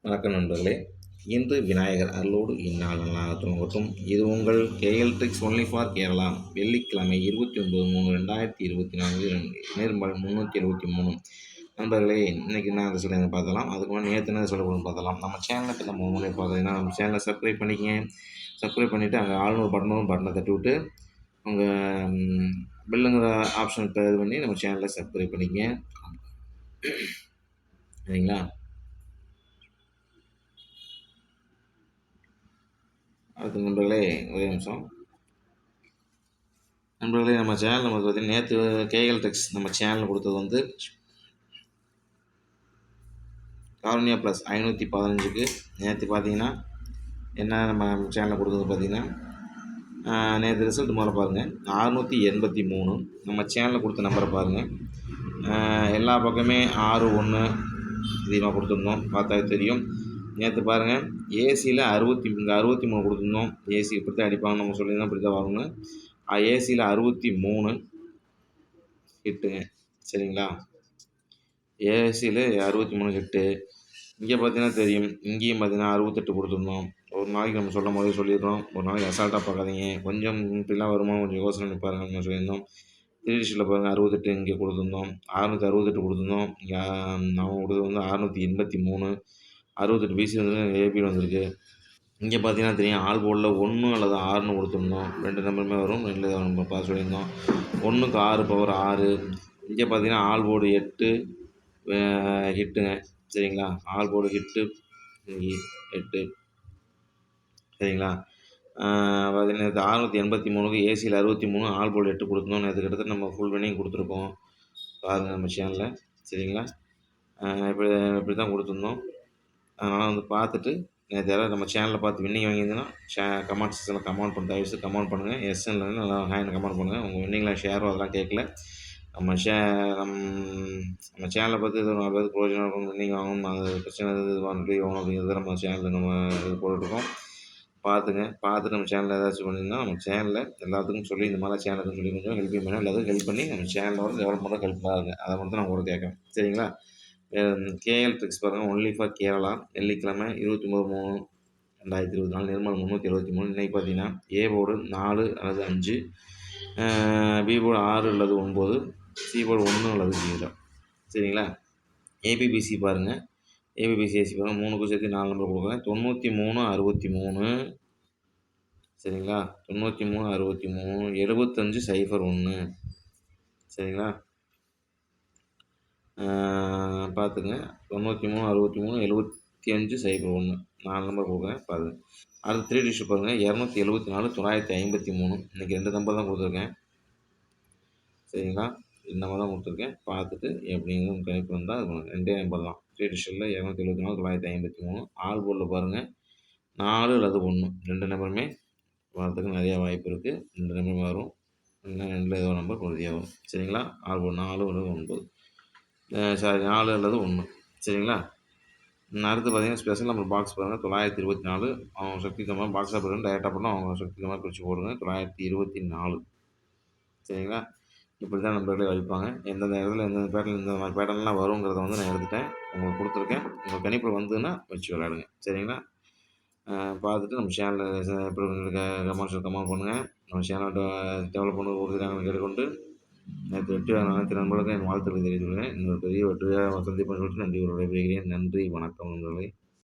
வணக்கம் நண்பர்களே. இன்று விநாயகர் அருளோடு இந்நாள் நல்லாக துவங்கட்டும். இது உங்கள் KL tricks only for Kerala. வெள்ளிக்கிழமை 29/3/2024 நேர்மறை 373. நண்பர்களே, இன்றைக்கி என்ன ரிசல்ட் பார்த்தலாம். அதுக்கு முன்னாடி நேற்று என்ன ரிசல்ட் பார்த்தலாம். நம்ம சேனலுக்கு நம்ம முன்னாடி பார்த்தீங்கன்னா நம்ம சேனலை சப்ஸ்கிரைப் பண்ணிக்கங்க. சப்ஸ்கிரைப் பண்ணிவிட்டு அங்கே ஆளுநர் பட்டனை தட்டி விட்டு உங்கள் பில்லுங்கிற ஆப்ஷன் இது பண்ணி நம்ம சேனலை சப்ஸ்கிரைப் பண்ணிக்கங்க. சரிங்களா? அடுத்து நண்பர்களே, ஒரே நிமிஷம். நண்பர்களே, நம்ம சேனல் நமக்கு பார்த்தீங்கன்னா நேற்று கேஎல் ட்ரிக்ஸ் நம்ம சேனல் கொடுத்தது வந்து காருண்யா ப்ளஸ் 515க்கு நேற்று பார்த்தீங்கன்னா என்ன நம்ம சேனலில் கொடுத்தது பார்த்தீங்கன்னா நேற்று ரிசல்ட் முதல்ல பாருங்கள் 683. நம்ம சேனலில் கொடுத்த நம்பரை பாருங்கள். எல்லா பக்கமே 6-1 அதிகமாக கொடுத்துருந்தோம். பார்த்தாவே தெரியும். நேற்று பாருங்கள் ஏசியில் 63 கொடுத்துருந்தோம். ஏசி இப்படி தான் அடிப்பாங்க நம்ம சொல்லியிருந்தோம், இப்படி தான் வாங்கணும். ஏசியில் 63 ஹிட்டுங்க. சரிங்களா? ஏசியில் 63 ஹிட்டு. இங்கே பார்த்தீங்கன்னா தெரியும். இங்கேயும் பார்த்தீங்கன்னா 68 கொடுத்துருந்தோம். ஒரு நாளைக்கு நம்ம சொல்லும் போதே சொல்லிடுறோம், ஒரு நாளைக்கு அசால்ட்டாக பார்க்காதீங்க, கொஞ்சம் இப்படிலாம் வருமா கொஞ்சம் யோசனை பண்ணி பாருங்கள் நம்ம சொல்லியிருந்தோம். 3 பாருங்கள் 68 இங்கே கொடுத்துருந்தோம். 668 கொடுத்துருந்தோம். இங்கே நம்ம கொடுத்தது வந்து 683. 68 பிசி வந்து ஏபி வந்திருக்கு. இங்கே பார்த்தீங்கன்னா தெரியும், ஆல் போர்டில் 1 அல்லது 6ன்னு கொடுத்துருந்தோம். 2 நம்பருமே வரும். 2 நம்ம பார்த்து சொல்லியிருந்தோம். 1க்கு 6 பவர் 6. இங்கே பார்த்தீங்கன்னா ஆல் போர்டு 8 ஹிட்டுங்க. சரிங்களா? All board hit 8. சரிங்களா? பார்த்தீங்கன்னா 683க்கு ஏசியில் 63, ஆல் போர்டு 8 கொடுத்துருந்தோம். நேற்று கிட்டத்தட்ட நம்ம ஃபுல் வினிங் கொடுத்துருக்கோம். பாருங்கள் நம்ம சேனலில். சரிங்களா? இப்படி தான் கொடுத்துருந்தோம். அதனால் வந்து பார்த்துட்டு நேற்று யாராவது நம்ம சேனலில் பார்த்து வின்னிங் வாங்கியிருந்தீங்கன்னா கமெண்ட் செக்ஷனில் கமெண்ட் பண்ணி தயவுசு கமெண்ட் பண்ணுங்கள். எஸ்என்ல நல்லா ஹேண்ட் கமெண்ட் பண்ணுங்கள். உங்கள் வின்னிங்கில் ஷேரும் அதெல்லாம் கேட்கல. நம்ம நம்ம சேனலை பார்த்து இது 4 பேருக்கு ப்ரோஜனம் இருக்கும், வின்னிங் வாங்கணும், அது பிரச்சனை இது வாங்கணும் அப்படிங்கிறத நம்ம சேனலில் நம்ம இது போட்டுருக்கோம். பார்த்துட்டு நம்ம சேனலில் ஏதாச்சும் பண்ணியிருந்தோம் நம்ம சேனலில் எல்லாத்துக்கும் சொல்லி இந்த மாதிரி சேனலுக்குன்னு சொல்லி கொஞ்சம் ஹெல்ப் பண்ணி எல்லாத்துக்கும் ஹெல்ப் பண்ணி நம்ம சேனலோட டெவலப் பண்ண ஹெல்ப்ஃபுல்லாக இருக்குது. அதை மட்டும் நான் கூட கேட்குறேன். சரிங்களா? கேஎல் ட்ரிக்ஸ் பாருங்கள், ஒன்லி ஃபார் கேரளா. வெள்ளிக்கிழமை 29/3/2024 நிர்மல் 373. இன்றைக்கி பார்த்தீங்கன்னா ஏ போர்டு 4 அல்லது 5, பி போர்டு 6 அல்லது 9, சி போர்டு 1 அல்லது 0. சரிங்களா? ஏபிபிசி பாருங்கள். ஏபிபிசி ஏசி பாருங்கள், 3க்கும் சேர்த்து 4 நம்பர் கொடுக்குறேன். 93-63. சரிங்களா? 93-63 75-01. சரிங்களா? பார்த்துங்க. 93-63 75-01 4 நம்பர் கொடுக்குறேன் பாருங்கள். அடுத்து 3 டிஜிட் பாருங்கள். 274-953. இன்றைக்கி 2 நம்பர் தான் கொடுத்துருக்கேன். சரிங்களா? 2 நம்பர் தான் கொடுத்துருக்கேன். பார்த்துட்டு எப்படிங்கிறது கணிப்பு வந்தால் அது 2 நம்பர் தான். 3 டிஜிட்டில் 274-953. ஆல் போர்டில் பாருங்கள் 4 அல்லது 1 2 நம்பருமே வரதுக்கு நிறையா வாய்ப்பு இருக்குது. 2 நம்பருமே வரும். இன்னும் 2 ஏதோ நம்பர் உறுதியாக வரும். சரிங்களா? ஆல் போர்டு 4 அல்லது 9. 4 அல்லது 1. சரிங்களா? அடுத்து பார்த்தீங்கன்னா ஸ்பெஷல் நம்பர் பாக்ஸ் பாருங்கள். 924. அவங்க சக்தி தகுந்த பாக்ஸாக போடுங்க. டைரெக்டாக போடணும், அவங்க சக்தி தகுந்த பிரித்து போடுங்க. 924. சரிங்களா? இப்படி தான் நம்பர்களே வைப்பாங்க. எந்தெந்த இடத்துல எந்தெந்த பேட்டர்ன் இந்த மாதிரி பேட்டர்ன்லாம் வருங்கிறத வந்து நான் எடுத்துட்டேன், உங்களுக்கு கொடுத்துருக்கேன். உங்கள் கணிப்பில் வந்ததுன்னா வச்சு விளையாடுங்க. சரிங்களா? பார்த்துட்டு நம்ம சேனலில் எப்படி கமெண்ட் பண்ணுங்கள். நம்ம சேனலை டெவலப் பண்ண கொடுக்குறாங்கன்னு கேட்டுக்கொண்டு நேற்று வெற்றியாக அனைத்து நண்பர்களுக்கும் என் வாழ்த்துக்களை தெரிவித்துள்ளேன். இன்னொரு பெரிய வெற்றியாக சந்திப்பேன் சொல்லிட்டு நன்றி விடைபெறுகிறேன். நன்றி, வணக்கம் நண்பர்களே.